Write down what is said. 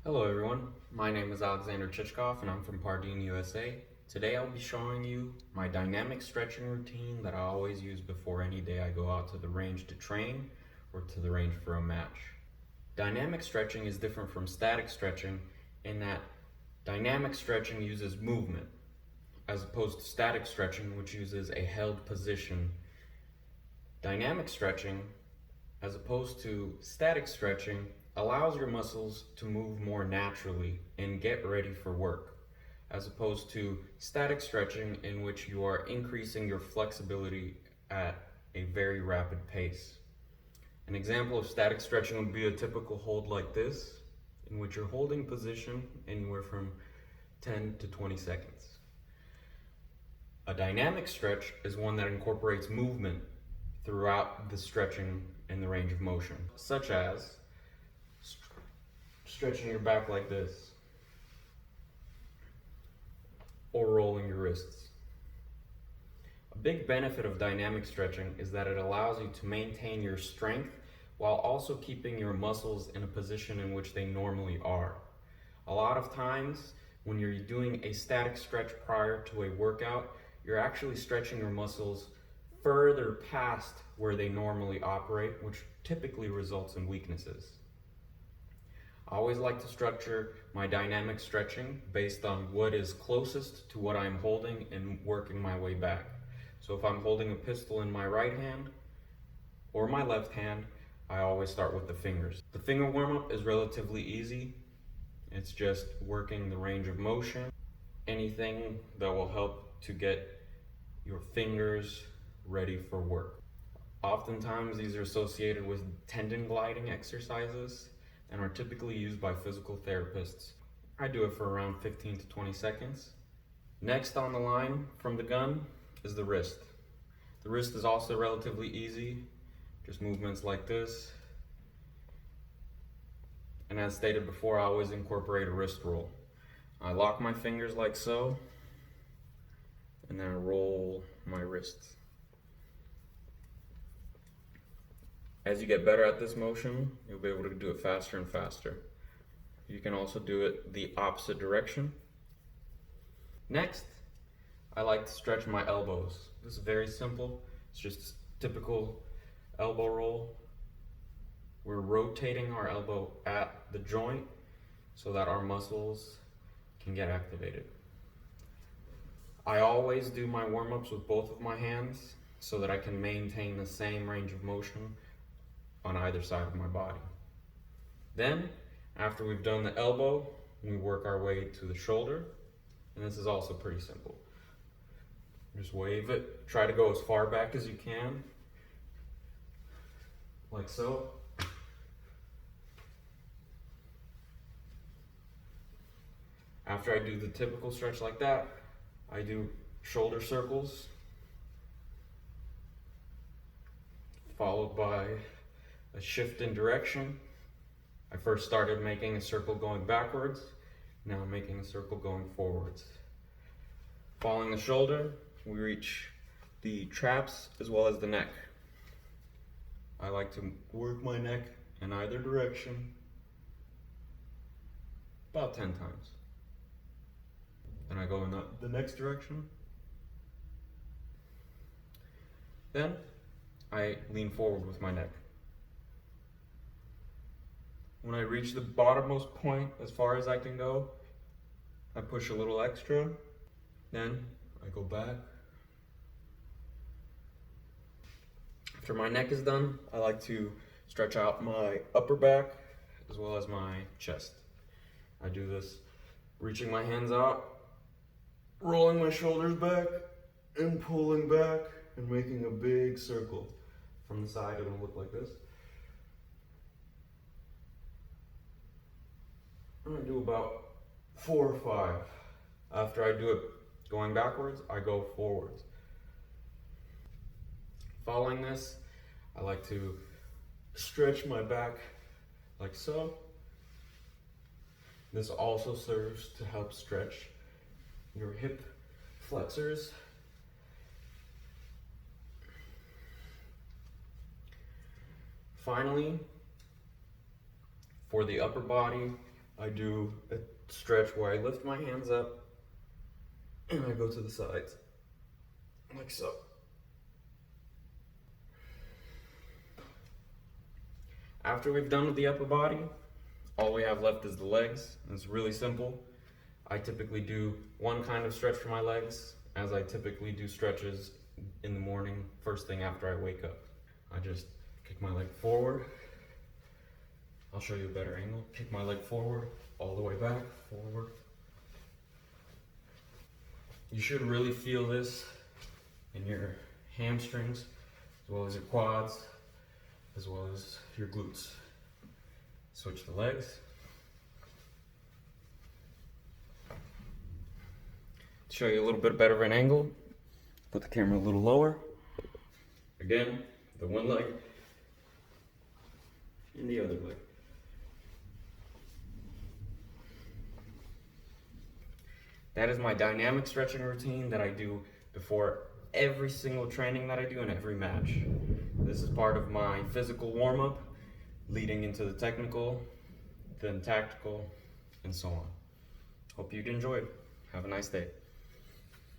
Hello everyone, my name is Alexander Chichkov and I'm from Pardini, USA. Today I'll be showing you my dynamic stretching routine that I always use before any day I go out to the range to train or to the range for a match. Dynamic stretching is different from static stretching in that dynamic stretching uses movement as opposed to static stretching, which uses a held position. Dynamic stretching, as opposed to static stretching, allows your muscles to move more naturally and get ready for work, as opposed to static stretching, in which you are increasing your flexibility at a very rapid pace. An example of static stretching would be a typical hold like this, in which you're holding position anywhere from 10 to 20 seconds. A dynamic stretch is one that incorporates movement throughout the stretching in the range of motion, such as stretching your back like this, or rolling your wrists. A big benefit of dynamic stretching is that it allows you to maintain your strength while also keeping your muscles in a position in which they normally are. A lot of times, when you're doing a static stretch prior to a workout, you're actually stretching your muscles further past where they normally operate, which typically results in weaknesses. I always like to structure my dynamic stretching based on what is closest to what I'm holding and working my way back. So if I'm holding a pistol in my right hand or my left hand, I always start with the fingers. The finger warm-up is relatively easy. It's just working the range of motion, anything that will help to get your fingers ready for work. Oftentimes these are associated with tendon gliding exercises and are typically used by physical therapists. I do it for around 15 to 20 seconds. Next on the line from the gun is the wrist. The wrist is also relatively easy, just movements like this. And as stated before, I always incorporate a wrist roll. I lock my fingers like so, and then I roll my wrists. As you get better at this motion, you'll be able to do it faster and faster. You can also do it the opposite direction. Next, I like to stretch my elbows. This is very simple. It's just typical elbow roll. We're rotating our elbow at the joint so that our muscles can get activated. I always do my warm-ups with both of my hands so that I can maintain the same range of motion on either side of my body. Then, after we've done the elbow, we work our way to the shoulder, and this is also pretty simple. Just wave it, try to go as far back as you can, like so. After I do the typical stretch like that, I do shoulder circles, followed by a shift in direction. I first started making a circle going backwards, now I'm making a circle going forwards. Following the shoulder, we reach the traps as well as the neck. I like to work my neck in either direction about 10 times. Then I go in the next direction. Then I lean forward with my neck. When I reach the bottommost point, as far as I can go, I push a little extra. Then I go back. After my neck is done, I like to stretch out my upper back as well as my chest. I do this reaching my hands out, rolling my shoulders back, and pulling back, and making a big circle. From the side, it'll look like this. I'm gonna do about 4 or 5. After I do it going backwards, I go forwards. Following this, I like to stretch my back like so. This also serves to help stretch your hip flexors. Finally, for the upper body, I do a stretch where I lift my hands up and I go to the sides, like so. After we've done with the upper body, all we have left is the legs. It's really simple. I typically do one kind of stretch for my legs, as I typically do stretches in the morning, first thing after I wake up. I just kick my leg forward. I'll show you a better angle. Kick my leg forward, all the way back, forward. You should really feel this in your hamstrings, as well as your quads, as well as your glutes. Switch the legs. To show you a little bit better of an angle, put the camera a little lower. Again, the one leg and the other leg. That is my dynamic stretching routine that I do before every single training that I do in every match. This is part of my physical warm-up, leading into the technical, then tactical, and so on. Hope you'd enjoyed. Have a nice day.